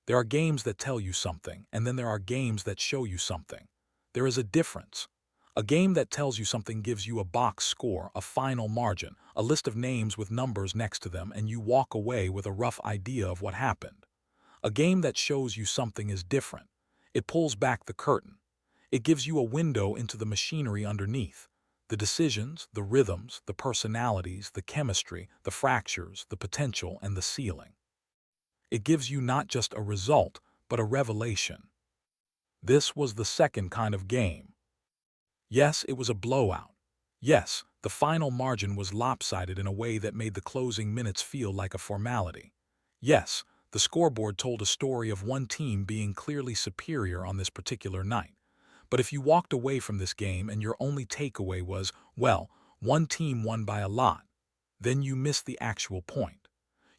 There are games that tell you something, and then there are games that show you something. There is a difference. A game that tells you something gives you a box score, a final margin, a list of names with numbers next to them, and you walk away with a rough idea of what happened. A game that shows you something is different. It pulls back the curtain. It gives you a window into the machinery underneath. The decisions, the rhythms, the personalities, the chemistry, the fractures, the potential, and the ceiling. It gives you not just a result, but a revelation. This was the second kind of game. Yes, it was a blowout. Yes, the final margin was lopsided in a way that made the closing minutes feel like a formality. Yes, the scoreboard told a story of one team being clearly superior on this particular night. But if you walked away from this game and your only takeaway was, well, one team won by a lot, then you missed the actual point.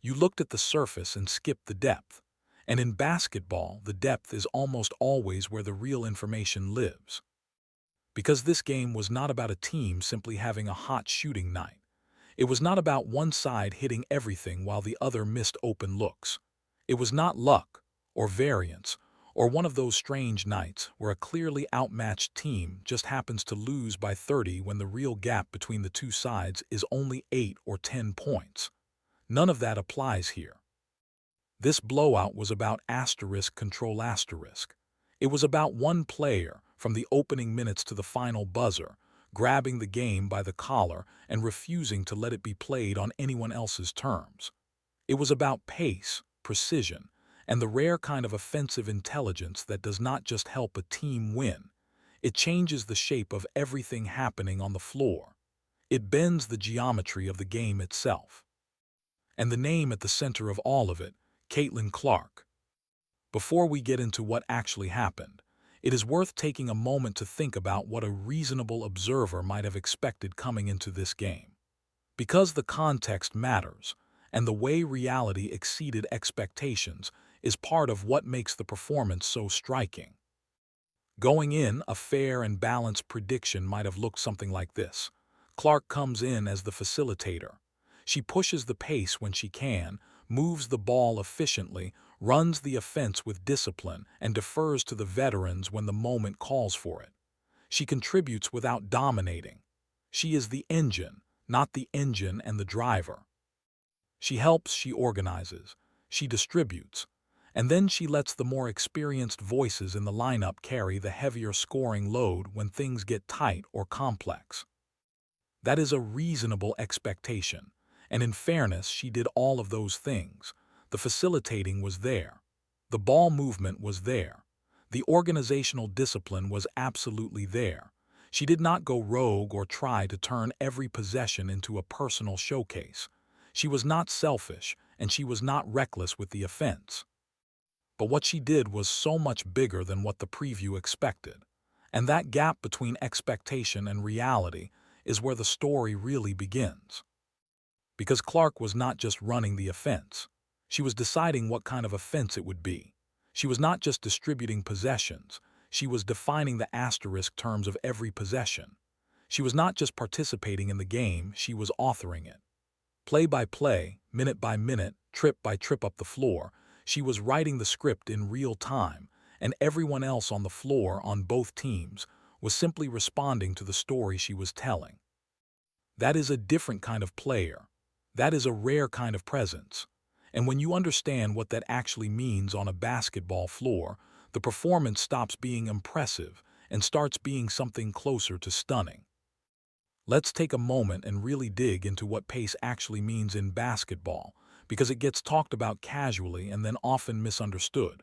You looked at the surface and skipped the depth. And in basketball, the depth is almost always where the real information lives. Because this game was not about a team simply having a hot shooting night. It was not about one side hitting everything while the other missed open looks. It was not luck, or variance, or one of those strange nights where a clearly outmatched team just happens to lose by 30 when the real gap between the two sides is only 8 or 10 points. None of that applies here. This blowout was about asterisk control asterisk. It was about one player, from the opening minutes to the final buzzer, grabbing the game by the collar and refusing to let it be played on anyone else's terms. It was about pace, precision, and the rare kind of offensive intelligence that does not just help a team win. It changes the shape of everything happening on the floor. It bends the geometry of the game itself. And the name at the center of all of it, Caitlyn Clark. Before we get into what actually happened, it is worth taking a moment to think about what a reasonable observer might have expected coming into this game. Because the context matters, and the way reality exceeded expectations is part of what makes the performance so striking. Going in, a fair and balanced prediction might have looked something like this. Clark comes in as the facilitator. She pushes the pace when she can, moves the ball efficiently, runs the offense with discipline, and defers to the veterans when the moment calls for it. She contributes without dominating. She is the engine, not the engine and the driver. She helps, she organizes, she distributes, and then she lets the more experienced voices in the lineup carry the heavier scoring load when things get tight or complex. That is a reasonable expectation, and in fairness, she did all of those things. The facilitating was there. The ball movement was there. The organizational discipline was absolutely there. She did not go rogue or try to turn every possession into a personal showcase. She was not selfish, and she was not reckless with the offense. But what she did was so much bigger than what the preview expected. And that gap between expectation and reality is where the story really begins. Because Clark was not just running the offense. She was deciding what kind of offense it would be. She was not just distributing possessions. She was defining the asterisk terms of every possession. She was not just participating in the game, she was authoring it. Play by play, minute by minute, trip by trip up the floor, she was writing the script in real time, and everyone else on the floor on both teams was simply responding to the story she was telling. That is a different kind of player. That is a rare kind of presence. And when you understand what that actually means on a basketball floor, the performance stops being impressive and starts being something closer to stunning. Let's take a moment and really dig into what pace actually means in basketball, because it gets talked about casually and then often misunderstood.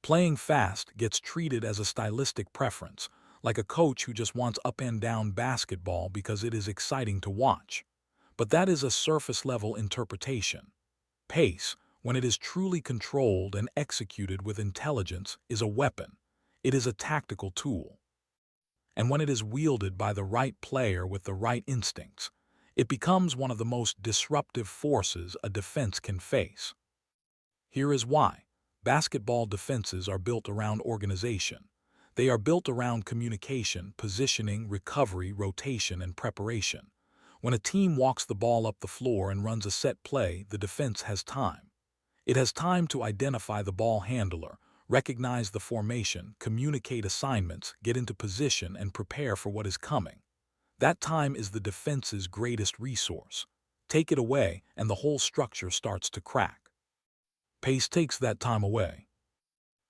Playing fast gets treated as a stylistic preference, like a coach who just wants up and down basketball because it is exciting to watch. But that is a surface-level interpretation. Pace, when it is truly controlled and executed with intelligence, is a weapon. It is a tactical tool. And when it is wielded by the right player with the right instincts, it becomes one of the most disruptive forces a defense can face. Here is why. Basketball defenses are built around organization. They are built around communication, positioning, recovery, rotation, and preparation. When a team walks the ball up the floor and runs a set play, the defense has time. It has time to identify the ball handler, recognize the formation, communicate assignments, get into position, and prepare for what is coming. That time is the defense's greatest resource. Take it away, and the whole structure starts to crack. Pace takes that time away.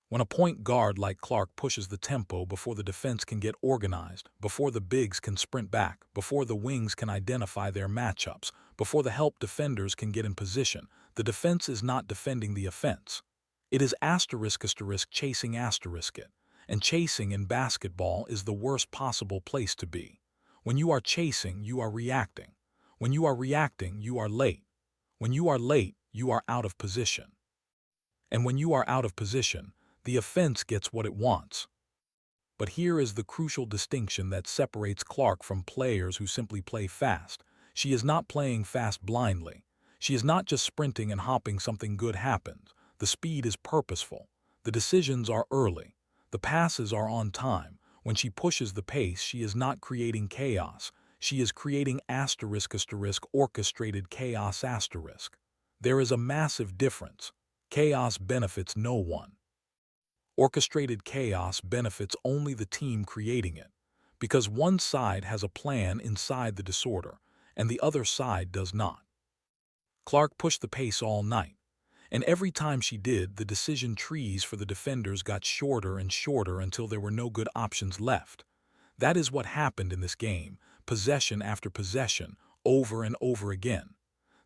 When a point guard like Clark pushes the tempo before the defense can get organized, before the bigs can sprint back, before the wings can identify their matchups, before the help defenders can get in position, the defense is not defending the offense. It is chasing it. And chasing in basketball is the worst possible place to be. When you are chasing, you are reacting. When you are reacting, you are late. When you are late, you are out of position. And when you are out of position, the offense gets what it wants. But here is the crucial distinction that separates Clark from players who simply play fast. She is not playing fast blindly. She is not just sprinting and hopping something good happens. The speed is purposeful. The decisions are early. The passes are on time. When she pushes the pace, she is not creating chaos. She is creating orchestrated chaos . There is a massive difference. Chaos benefits no one. Orchestrated chaos benefits only the team creating it, because one side has a plan inside the disorder, and the other side does not. Clark pushed the pace all night, and every time she did, the decision trees for the defenders got shorter and shorter until there were no good options left. That is what happened in this game, possession after possession, over and over again.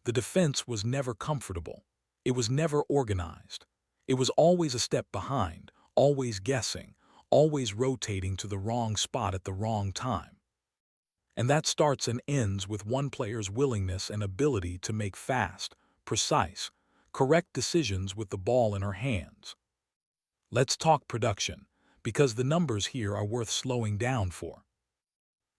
The defense was never comfortable. It was never organized. It was always a step behind, always guessing, always rotating to the wrong spot at the wrong time. And that starts and ends with one player's willingness and ability to make fast, precise, correct decisions with the ball in her hands. Let's talk production, because the numbers here are worth slowing down for.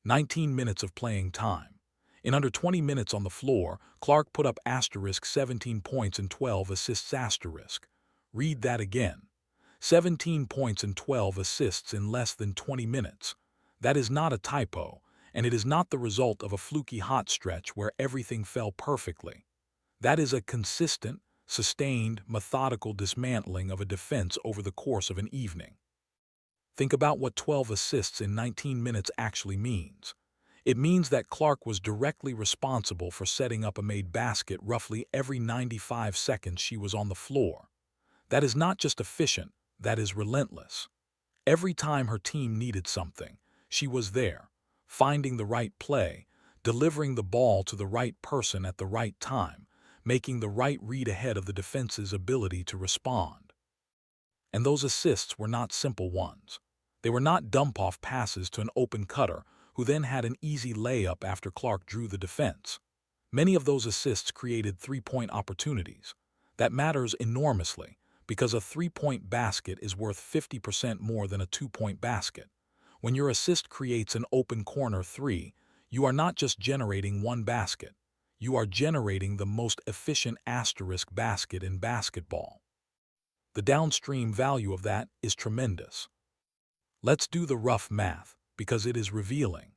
19 minutes of playing time. In under 20 minutes on the floor, Clark put up 17 points and 12 assists . Read that again. 17 points and 12 assists in less than 20 minutes. That is not a typo, and it is not the result of a fluky hot stretch where everything fell perfectly. That is a consistent, sustained, methodical dismantling of a defense over the course of an evening. Think about what 12 assists in 19 minutes actually means. It means that Clark was directly responsible for setting up a made basket roughly every 95 seconds she was on the floor. That is not just efficient, that is relentless. Every time her team needed something, she was there, finding the right play, delivering the ball to the right person at the right time, making the right read ahead of the defense's ability to respond. And those assists were not simple ones. They were not dump-off passes to an open cutter who then had an easy layup after Clark drew the defense. Many of those assists created three-point opportunities. That matters enormously, because a three-point basket is worth 50% more than a two-point basket. When your assist creates an open corner three, you are not just generating one basket. You are generating the most efficient basket in basketball. The downstream value of that is tremendous. Let's do the rough math, because it is revealing.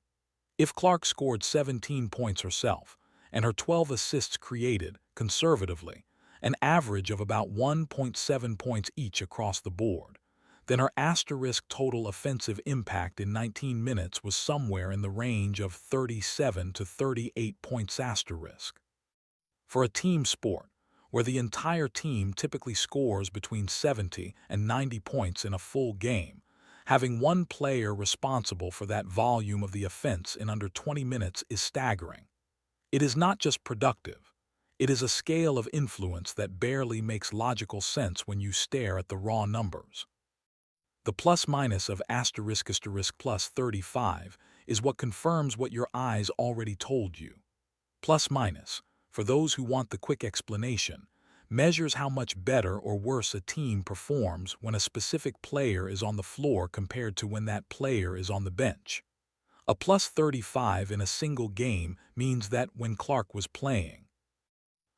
If Clark scored 17 points herself, and her 12 assists created, conservatively, an average of about 1.7 points each across the board, then her total offensive impact in 19 minutes was somewhere in the range of 37 to 38 points . For a team sport, where the entire team typically scores between 70 and 90 points in a full game, having one player responsible for that volume of the offense in under 20 minutes is staggering. It is not just productive. It is a scale of influence that barely makes logical sense when you stare at the raw numbers. The plus-minus of plus 35 is what confirms what your eyes already told you. Plus-minus, for those who want the quick explanation, measures how much better or worse a team performs when a specific player is on the floor compared to when that player is on the bench. A plus 35 in a single game means that when Clark was playing,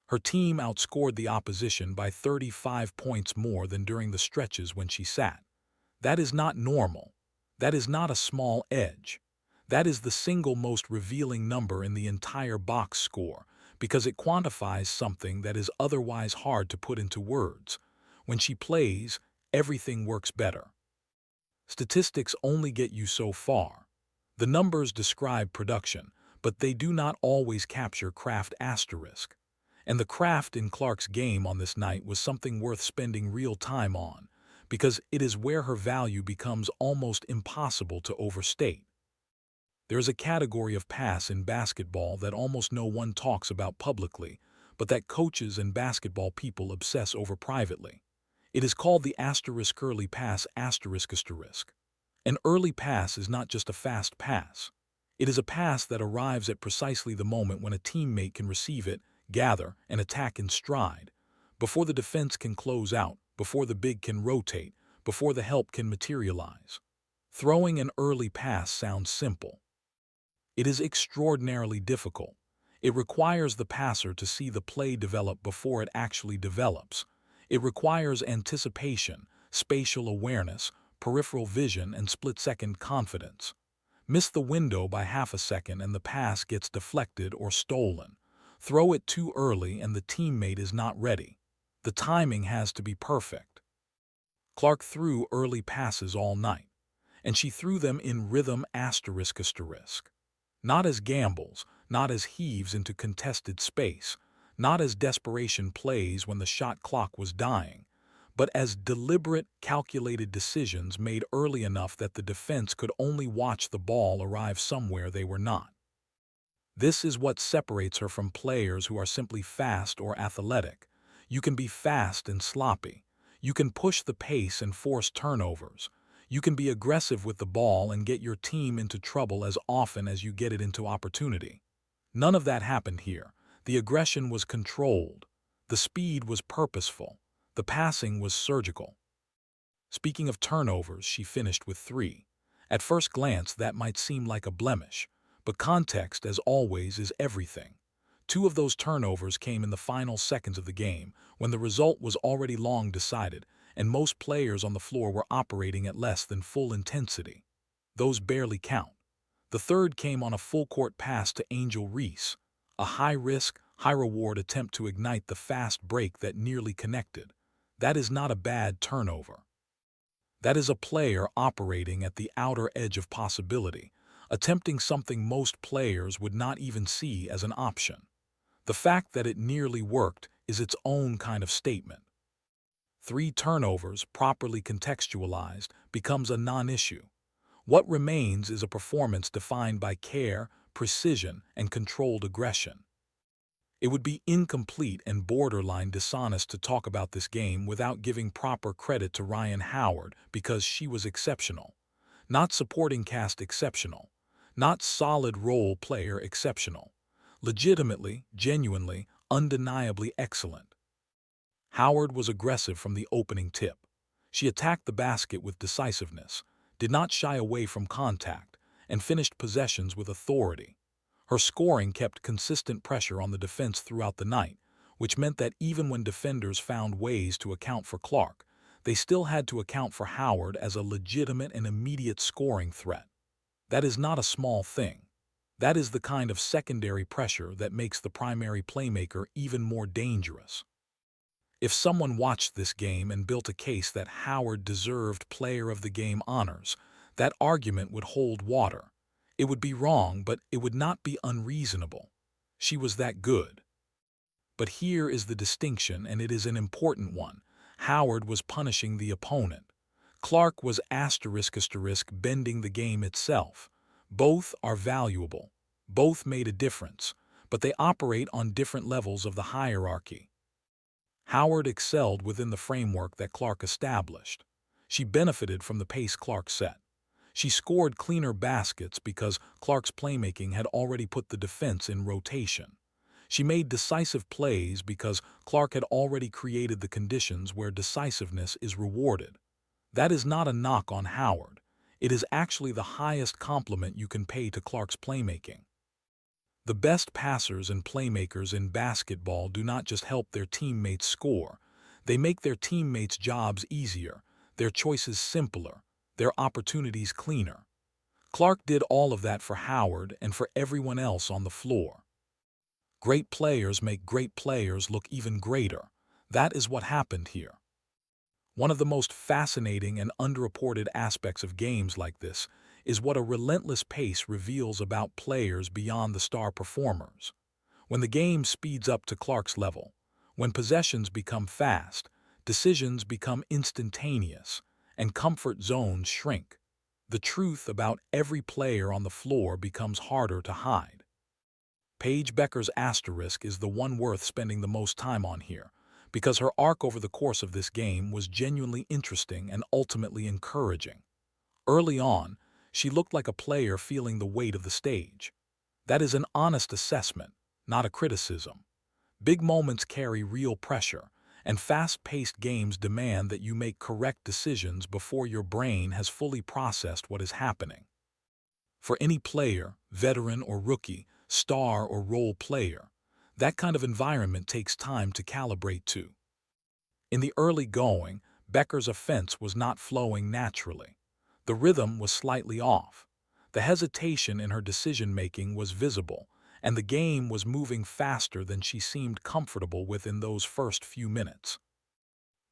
her team outscored the opposition by 35 points more than during the stretches when she sat. That is not normal. That is not a small edge. That is the single most revealing number in the entire box score, because it quantifies something that is otherwise hard to put into words. When she plays, everything works better. Statistics only get you so far. The numbers describe production, but they do not always capture craft asterisk. And the craft in Clark's game on this night was something worth spending real time on, because it is where her value becomes almost impossible to overstate. There is a category of pass in basketball that almost no one talks about publicly, but that coaches and basketball people obsess over privately. It is called the asterisk early pass asterisk asterisk. An early pass is not just a fast pass. It is a pass that arrives at precisely the moment when a teammate can receive it, gather, and attack in stride, before the defense can close out, before the big can rotate, before the help can materialize. Throwing an early pass sounds simple. It is extraordinarily difficult. It requires the passer to see the play develop before it actually develops. It requires anticipation, spatial awareness, peripheral vision, and split-second confidence. Miss the window by half a second and the pass gets deflected or stolen. Throw it too early and the teammate is not ready. The timing has to be perfect. Clark threw early passes all night, and she threw them in rhythm asterisk asterisk. Not as gambles, not as heaves into contested space, not as desperation plays when the shot clock was dying, but as deliberate, calculated decisions made early enough that the defense could only watch the ball arrive somewhere they were not. This is what separates her from players who are simply fast or athletic. You can be fast and sloppy. You can push the pace and force turnovers. You can be aggressive with the ball and get your team into trouble as often as you get it into opportunity. None of that happened here. The aggression was controlled. The speed was purposeful. The passing was surgical. Speaking of turnovers, she finished with 3. At first glance, that might seem like a blemish, but context, as always, is everything. 2 of those turnovers came in the final seconds of the game, when the result was already long decided, and most players on the floor were operating at less than full intensity. Those barely count. The third came on a full-court pass to Angel Reese, a high-risk, high-reward attempt to ignite the fast break that nearly connected. That is not a bad turnover. That is a player operating at the outer edge of possibility, attempting something most players would not even see as an option. The fact that it nearly worked is its own kind of statement. 3 turnovers, properly contextualized, becomes a non-issue. What remains is a performance defined by care, precision, and controlled aggression. It would be incomplete and borderline dishonest to talk about this game without giving proper credit to Rhyne Howard, because she was exceptional. Not supporting cast exceptional. Not solid role player exceptional. Legitimately, genuinely, undeniably excellent. Howard was aggressive from the opening tip. She attacked the basket with decisiveness, did not shy away from contact, and finished possessions with authority. Her scoring kept consistent pressure on the defense throughout the night, which meant that even when defenders found ways to account for Clark, they still had to account for Howard as a legitimate and immediate scoring threat. That is not a small thing. That is the kind of secondary pressure that makes the primary playmaker even more dangerous. If someone watched this game and built a case that Howard deserved Player of the Game honors, that argument would hold water. It would be wrong, but it would not be unreasonable. She was that good. But here is the distinction, and it is an important one. Howard was punishing the opponent. Clark was asterisk bending the game itself. Both are valuable. Both made a difference, but they operate on different levels of the hierarchy. Howard excelled within the framework that Clark established. She benefited from the pace Clark set. She scored cleaner baskets because Clark's playmaking had already put the defense in rotation. She made decisive plays because Clark had already created the conditions where decisiveness is rewarded. That is not a knock on Howard. It is actually the highest compliment you can pay to Clark's playmaking. The best passers and playmakers in basketball do not just help their teammates score. They make their teammates' jobs easier, their choices simpler, their opportunities cleaner. Clark did all of that for Howard and for everyone else on the floor. Great players make great players look even greater. That is what happened here. One of the most fascinating and underreported aspects of games like this is what a relentless pace reveals about players beyond the star performers. When the game speeds up to Clark's level, when possessions become fast, decisions become instantaneous, and comfort zones shrink, the truth about every player on the floor becomes harder to hide. Paige Beckers' asterisk is the one worth spending the most time on here, because her arc over the course of this game was genuinely interesting and ultimately encouraging. Early on, she looked like a player feeling the weight of the stage. That is an honest assessment, not a criticism. Big moments carry real pressure, and fast-paced games demand that you make correct decisions before your brain has fully processed what is happening. For any player, veteran or rookie, star or role player, that kind of environment takes time to calibrate to. In the early going, Becker's offense was not flowing naturally. The rhythm was slightly off. The hesitation in her decision-making was visible, and the game was moving faster than she seemed comfortable with in those first few minutes.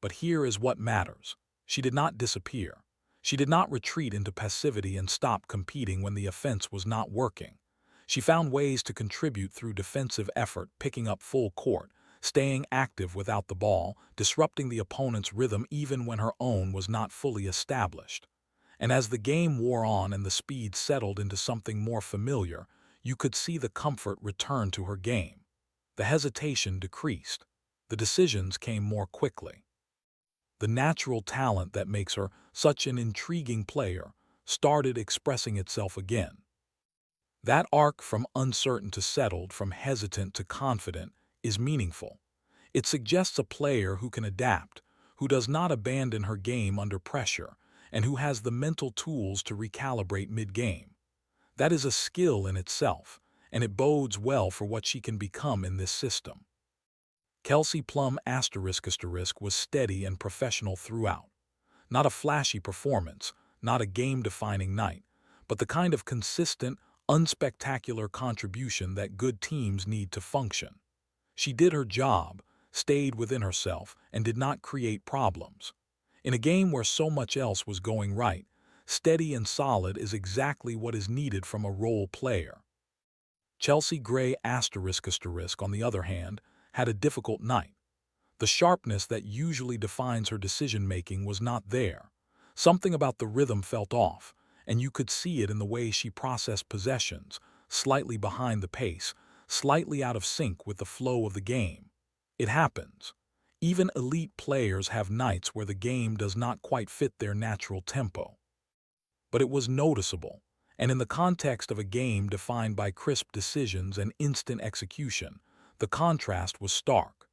But here is what matters. She did not disappear. She did not retreat into passivity and stop competing when the offense was not working. She found ways to contribute through defensive effort, picking up full court, staying active without the ball, disrupting the opponent's rhythm even when her own was not fully established. And as the game wore on and the speed settled into something more familiar, you could see the comfort return to her game. The hesitation decreased. The decisions came more quickly. The natural talent that makes her such an intriguing player started expressing itself again. That arc from uncertain to settled, from hesitant to confident, is meaningful. It suggests a player who can adapt, who does not abandon her game under pressure, and who has the mental tools to recalibrate mid-game. That is a skill in itself, and it bodes well for what she can become in this system. Kelsey Plum was steady and professional throughout. Not a flashy performance, not a game-defining night, but the kind of consistent, unspectacular contribution that good teams need to function. She did her job, stayed within herself, and did not create problems. In a game where so much else was going right, steady and solid is exactly what is needed from a role player. Chelsea Gray on the other hand, had a difficult night. The sharpness that usually defines her decision-making was not there. Something about the rhythm felt off, and you could see it in the way she processed possessions, slightly behind the pace, slightly out of sync with the flow of the game. It happens. Even elite players have nights where the game does not quite fit their natural tempo. But it was noticeable, and in the context of a game defined by crisp decisions and instant execution, the contrast was stark.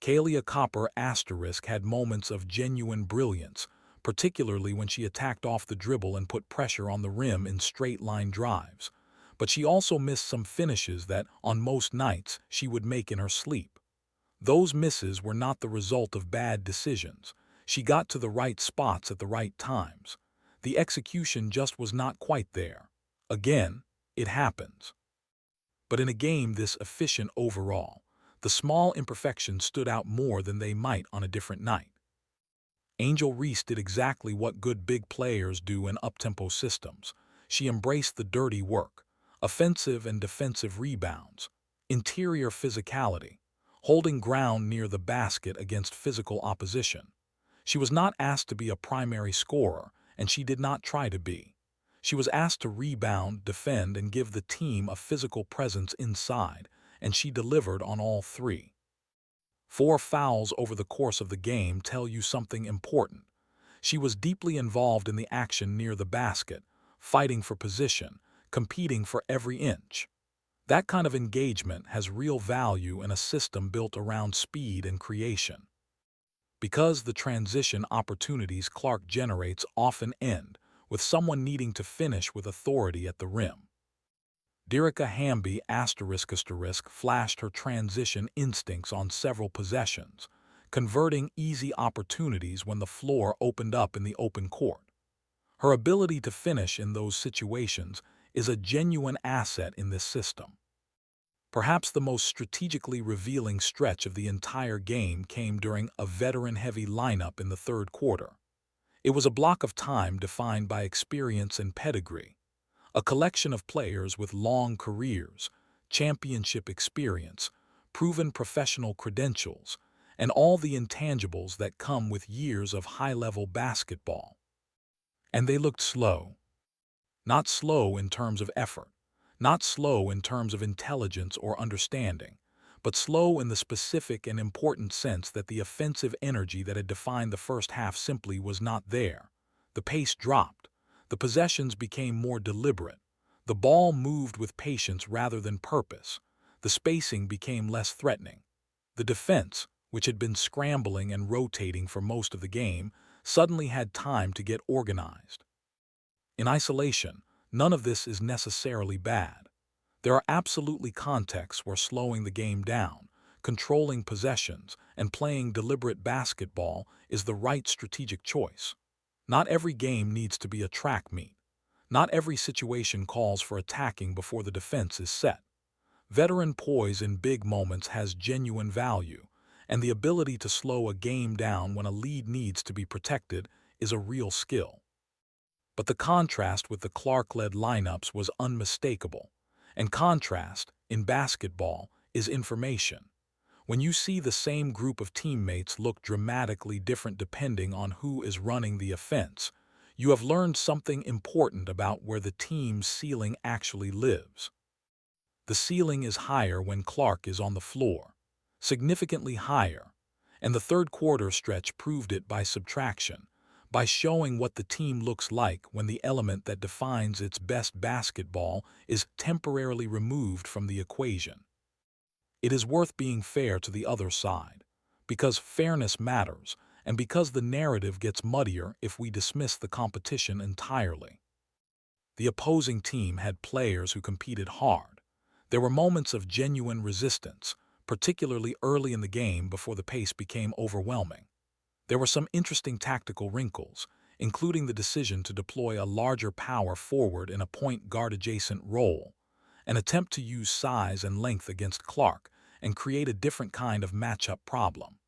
Kalia Copper had moments of genuine brilliance, particularly when she attacked off the dribble and put pressure on the rim in straight-line drives. But she also missed some finishes that, on most nights, she would make in her sleep. Those misses were not the result of bad decisions. She got to the right spots at the right times. The execution just was not quite there. Again, it happens. But in a game this efficient overall, the small imperfections stood out more than they might on a different night. Angel Reese did exactly what good big players do in up-tempo systems. She embraced the dirty work, offensive and defensive rebounds, interior physicality, holding ground near the basket against physical opposition. She was not asked to be a primary scorer, and she did not try to be. She was asked to rebound, defend, and give the team a physical presence inside, and she delivered on all three. 4 fouls over the course of the game tell you something important. She was deeply involved in the action near the basket, fighting for position, competing for every inch. That kind of engagement has real value in a system built around speed and creation. Because the transition opportunities Clark generates often end with someone needing to finish with authority at the rim. Derica Hamby flashed her transition instincts on several possessions, converting easy opportunities when the floor opened up in the open court. Her ability to finish in those situations is a genuine asset in this system. Perhaps the most strategically revealing stretch of the entire game came during a veteran-heavy lineup in the third quarter. It was a block of time defined by experience and pedigree, a collection of players with long careers, championship experience, proven professional credentials, and all the intangibles that come with years of high-level basketball. And they looked slow. Not slow in terms of effort, not slow in terms of intelligence or understanding, but slow in the specific and important sense that the offensive energy that had defined the first half simply was not there. The pace dropped. The possessions became more deliberate. The ball moved with patience rather than purpose. The spacing became less threatening. The defense, which had been scrambling and rotating for most of the game, suddenly had time to get organized. In isolation, none of this is necessarily bad. There are absolutely contexts where slowing the game down, controlling possessions, and playing deliberate basketball is the right strategic choice. Not every game needs to be a track meet. Not every situation calls for attacking before the defense is set. Veteran poise in big moments has genuine value, and the ability to slow a game down when a lead needs to be protected is a real skill. But the contrast with the Clark-led lineups was unmistakable. And contrast, in basketball, is information. When you see the same group of teammates look dramatically different depending on who is running the offense, you have learned something important about where the team's ceiling actually lives. The ceiling is higher when Clark is on the floor, significantly higher, and the third quarter stretch proved it by subtraction, by showing what the team looks like when the element that defines its best basketball is temporarily removed from the equation. It is worth being fair to the other side, because fairness matters, and because the narrative gets muddier if we dismiss the competition entirely. The opposing team had players who competed hard. There were moments of genuine resistance, particularly early in the game before the pace became overwhelming. There were some interesting tactical wrinkles, including the decision to deploy a larger power forward in a point guard-adjacent role, an attempt to use size and length against Clark and create a different kind of matchup problem.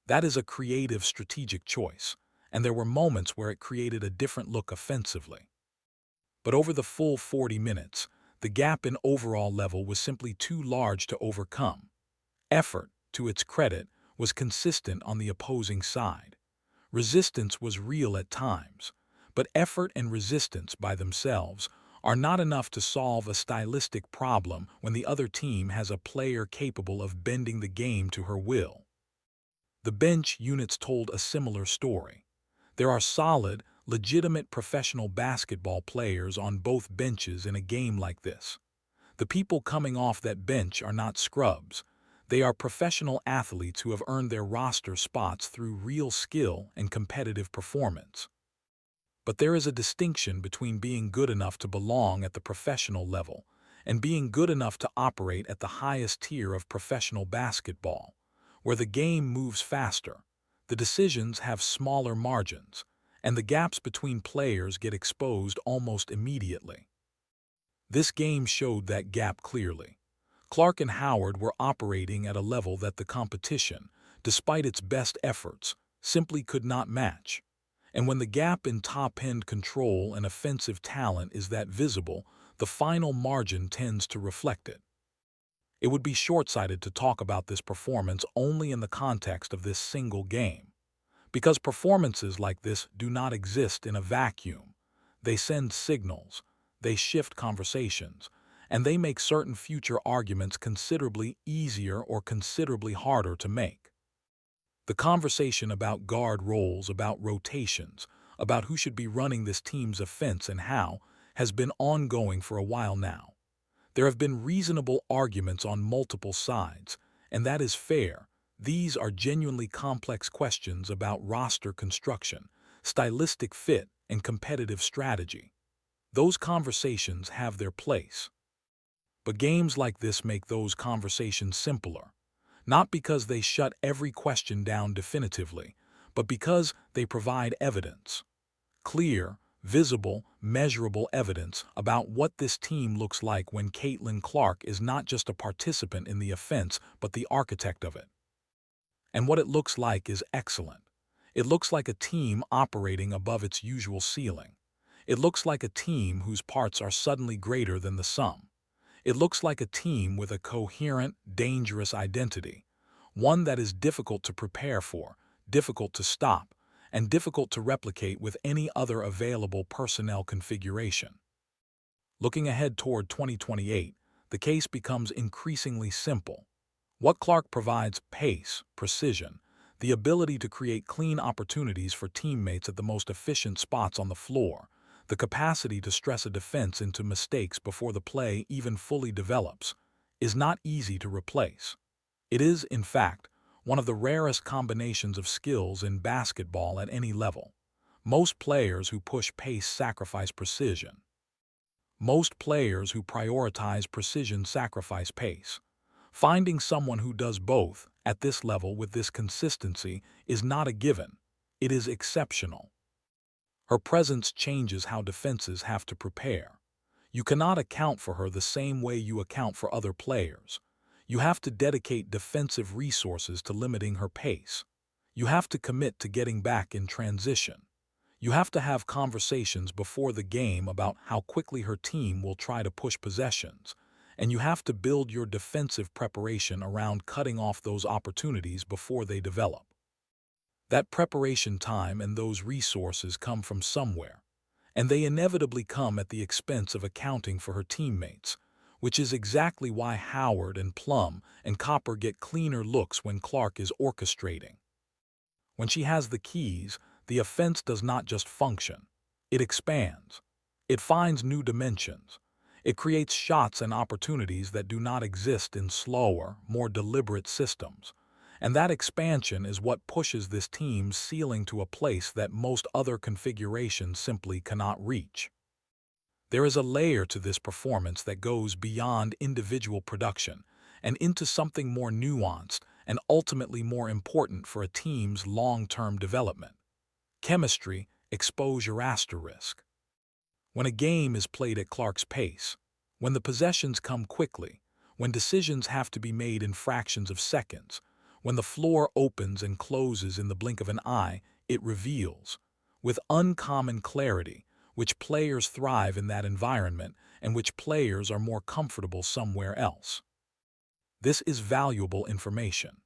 That is a creative strategic choice, and there were moments where it created a different look offensively. But over the full 40 minutes, the gap in overall level was simply too large to overcome. Effort, to its credit, was consistent on the opposing side. Resistance was real at times, but effort and resistance by themselves are not enough to solve a stylistic problem when the other team has a player capable of bending the game to her will. The bench units told a similar story. There are solid, legitimate professional basketball players on both benches in a game like this. The people coming off that bench are not scrubs. They are professional athletes who have earned their roster spots through real skill and competitive performance. But there is a distinction between being good enough to belong at the professional level and being good enough to operate at the highest tier of professional basketball, where the game moves faster, the decisions have smaller margins, and the gaps between players get exposed almost immediately. This game showed that gap clearly. Clark and Howard were operating at a level that the competition, despite its best efforts, simply could not match. And when the gap in top-end control and offensive talent is that visible, the final margin tends to reflect it. It would be short-sighted to talk about this performance only in the context of this single game, because performances like this do not exist in a vacuum. They send signals, they shift conversations, and they make certain future arguments considerably easier or considerably harder to make. The conversation about guard roles, about rotations, about who should be running this team's offense and how, has been ongoing for a while now. There have been reasonable arguments on multiple sides, and that is fair. These are genuinely complex questions about roster construction, stylistic fit, and competitive strategy. Those conversations have their place. But games like this make those conversations simpler, not because they shut every question down definitively, but because they provide evidence. Clear, visible, measurable evidence about what this team looks like when Caitlyn Clark is not just a participant in the offense but the architect of it. And what it looks like is excellent. It looks like a team operating above its usual ceiling. It looks like a team whose parts are suddenly greater than the sum. It looks like a team with a coherent, dangerous identity, one that is difficult to prepare for, difficult to stop, and difficult to replicate with any other available personnel configuration. Looking ahead toward 2028, the case becomes increasingly simple. What Clark provides: pace, precision, the ability to create clean opportunities for teammates at the most efficient spots on the floor, the capacity to stress a defense into mistakes before the play even fully develops, is not easy to replace. It is, in fact, one of the rarest combinations of skills in basketball at any level. Most players who push pace sacrifice precision. Most players who prioritize precision sacrifice pace. Finding someone who does both at this level with this consistency is not a given. It is exceptional. Her presence changes how defenses have to prepare. You cannot account for her the same way you account for other players. You have to dedicate defensive resources to limiting her pace. You have to commit to getting back in transition. You have to have conversations before the game about how quickly her team will try to push possessions, and you have to build your defensive preparation around cutting off those opportunities before they develop. That preparation time and those resources come from somewhere, and they inevitably come at the expense of accounting for her teammates, which is exactly why Howard and Plum and Copper get cleaner looks when Clark is orchestrating. When she has the keys, the offense does not just function. It expands. It finds new dimensions. It creates shots and opportunities that do not exist in slower, more deliberate systems. And that expansion is what pushes this team's ceiling to a place that most other configurations simply cannot reach. There is a layer to this performance that goes beyond individual production and into something more nuanced and ultimately more important for a team's long-term development. Chemistry, exposure asterisk. When a game is played at Clark's pace, when the possessions come quickly, when decisions have to be made in fractions of seconds, when the floor opens and closes in the blink of an eye, it reveals, with uncommon clarity, which players thrive in that environment and which players are more comfortable somewhere else. This is valuable information.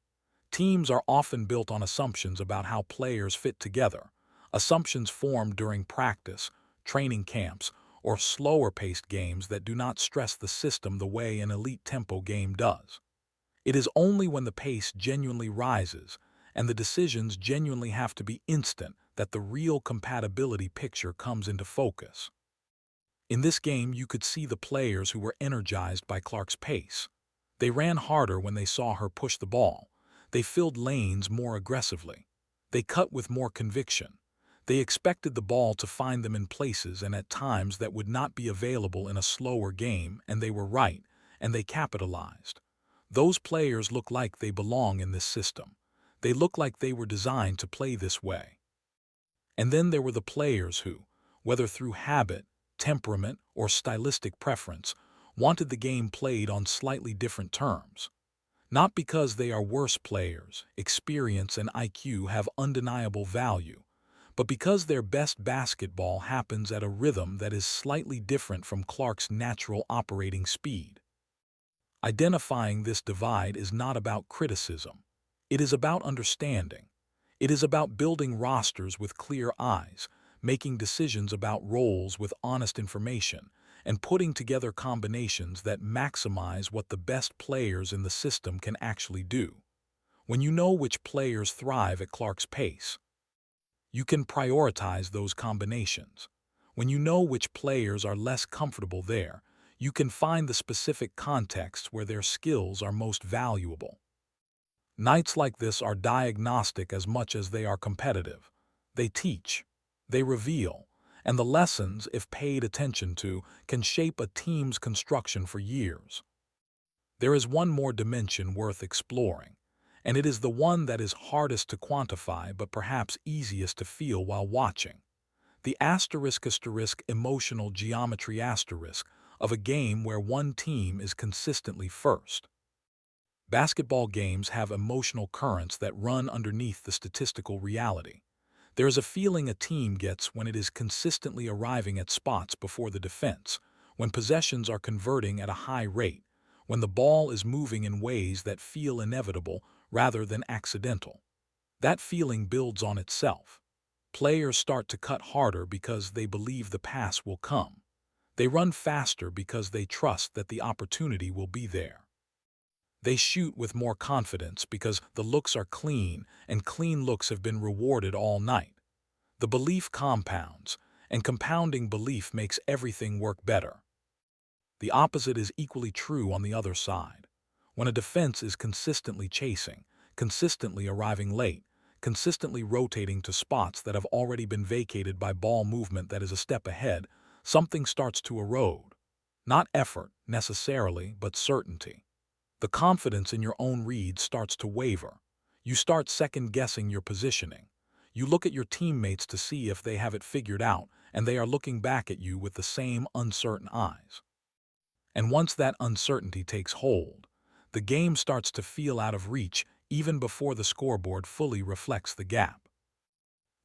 Teams are often built on assumptions about how players fit together, assumptions formed during practice, training camps, or slower-paced games that do not stress the system the way an elite tempo game does. It is only when the pace genuinely rises and the decisions genuinely have to be instant that the real compatibility picture comes into focus. In this game, you could see the players who were energized by Clark's pace. They ran harder when they saw her push the ball. They filled lanes more aggressively. They cut with more conviction. They expected the ball to find them in places and at times that would not be available in a slower game, and they were right, and they capitalized. Those players look like they belong in this system. They look like they were designed to play this way. And then there were the players who, whether through habit, temperament, or stylistic preference, wanted the game played on slightly different terms. Not because they are worse players, experience and IQ have undeniable value, but because their best basketball happens at a rhythm that is slightly different from Clark's natural operating speed. Identifying this divide is not about criticism. It is about understanding. It is about building rosters with clear eyes, making decisions about roles with honest information, and putting together combinations that maximize what the best players in the system can actually do. When you know which players thrive at Clark's pace, you can prioritize those combinations. When you know which players are less comfortable there, you can find the specific contexts where their skills are most valuable. Nights like this are diagnostic as much as they are competitive. They teach, they reveal, and the lessons, if paid attention to, can shape a team's construction for years. There is one more dimension worth exploring, and it is the one that is hardest to quantify but perhaps easiest to feel while watching. The asterisk emotional geometry asterisk of a game where one team is consistently first. Basketball games have emotional currents that run underneath the statistical reality. There is a feeling a team gets when it is consistently arriving at spots before the defense, when possessions are converting at a high rate, when the ball is moving in ways that feel inevitable rather than accidental. That feeling builds on itself. Players start to cut harder because they believe the pass will come. They run faster because they trust that the opportunity will be there. They shoot with more confidence because the looks are clean, and clean looks have been rewarded all night. The belief compounds, and compounding belief makes everything work better. The opposite is equally true on the other side. When a defense is consistently chasing, consistently arriving late, consistently rotating to spots that have already been vacated by ball movement that is a step ahead, something starts to erode. Not effort, necessarily, but certainty. The confidence in your own read starts to waver. You start second-guessing your positioning. You look at your teammates to see if they have it figured out, and they are looking back at you with the same uncertain eyes. And once that uncertainty takes hold, the game starts to feel out of reach even before the scoreboard fully reflects the gap.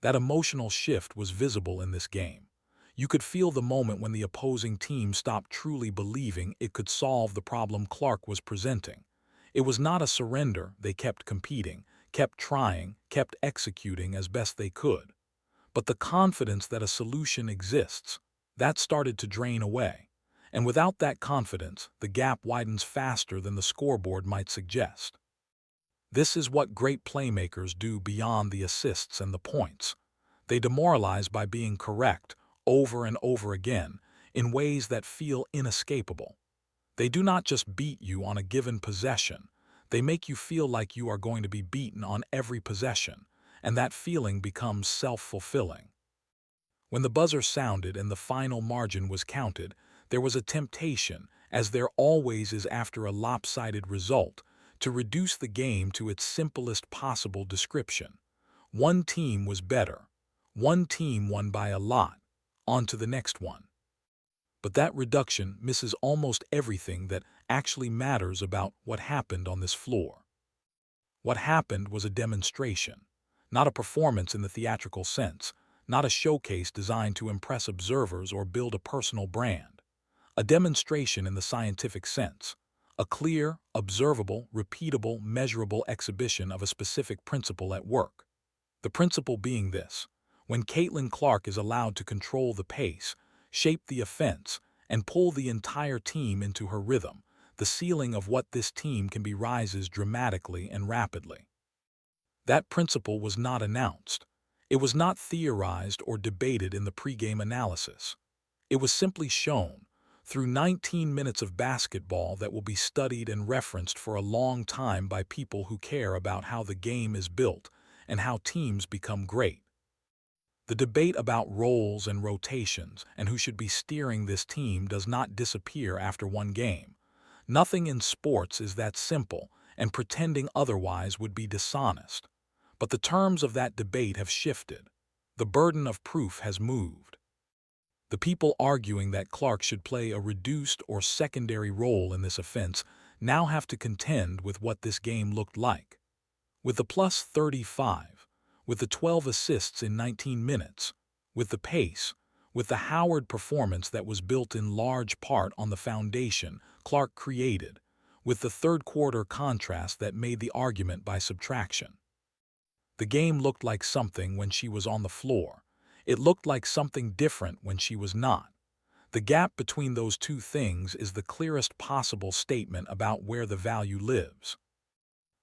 That emotional shift was visible in this game. You could feel the moment when the opposing team stopped truly believing it could solve the problem Clark was presenting. It was not a surrender. They kept competing, kept trying, kept executing as best they could. But the confidence that a solution exists, that started to drain away. And without that confidence, the gap widens faster than the scoreboard might suggest. This is what great playmakers do beyond the assists and the points. They demoralize by being correct over and over again in ways that feel inescapable. They do not just beat you on a given possession. They make you feel like you are going to be beaten on every possession, and that feeling becomes self-fulfilling. When the buzzer sounded and the final margin was counted, there was a temptation, as there always is after a lopsided result, to reduce the game to its simplest possible description. One team was better. One team won by a lot. On to the next one. But that reduction misses almost everything that actually matters about what happened on this floor. What happened was a demonstration, not a performance in the theatrical sense, not a showcase designed to impress observers or build a personal brand. A demonstration in the scientific sense, a clear, observable, repeatable, measurable exhibition of a specific principle at work. The principle being this: when Caitlyn Clark is allowed to control the pace, shape the offense, and pull the entire team into her rhythm, the ceiling of what this team can be rises dramatically and rapidly. That principle was not announced. It was not theorized or debated in the pregame analysis. It was simply shown through 19 minutes of basketball that will be studied and referenced for a long time by people who care about how the game is built and how teams become great. The debate about roles and rotations and who should be steering this team does not disappear after one game. Nothing in sports is that simple, and pretending otherwise would be dishonest. But the terms of that debate have shifted. The burden of proof has moved. The people arguing that Clark should play a reduced or secondary role in this offense now have to contend with what this game looked like. With the plus 35, with the 12 assists in 19 minutes, with the pace, with the Howard performance that was built in large part on the foundation Clark created, with the third-quarter contrast that made the argument by subtraction. The game looked like something when she was on the floor. It looked like something different when she was not. The gap between those two things is the clearest possible statement about where the value lives.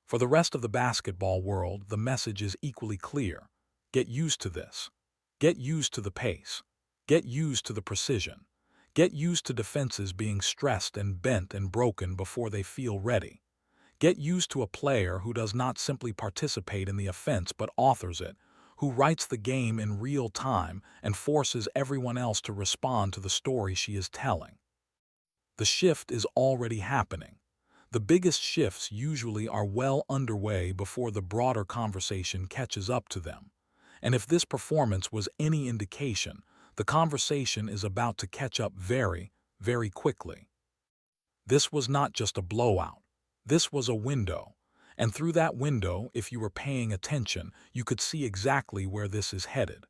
For the rest of the basketball world, the message is equally clear. Get used to this. Get used to the pace. Get used to the precision. Get used to defenses being stressed and bent and broken before they feel ready. Get used to a player who does not simply participate in the offense but authors it, who writes the game in real time and forces everyone else to respond to the story she is telling. The shift is already happening. The biggest shifts usually are well underway before the broader conversation catches up to them. And if this performance was any indication, the conversation is about to catch up very, very quickly. This was not just a blowout. This was a window. And through that window, if you were paying attention, you could see exactly where this is headed.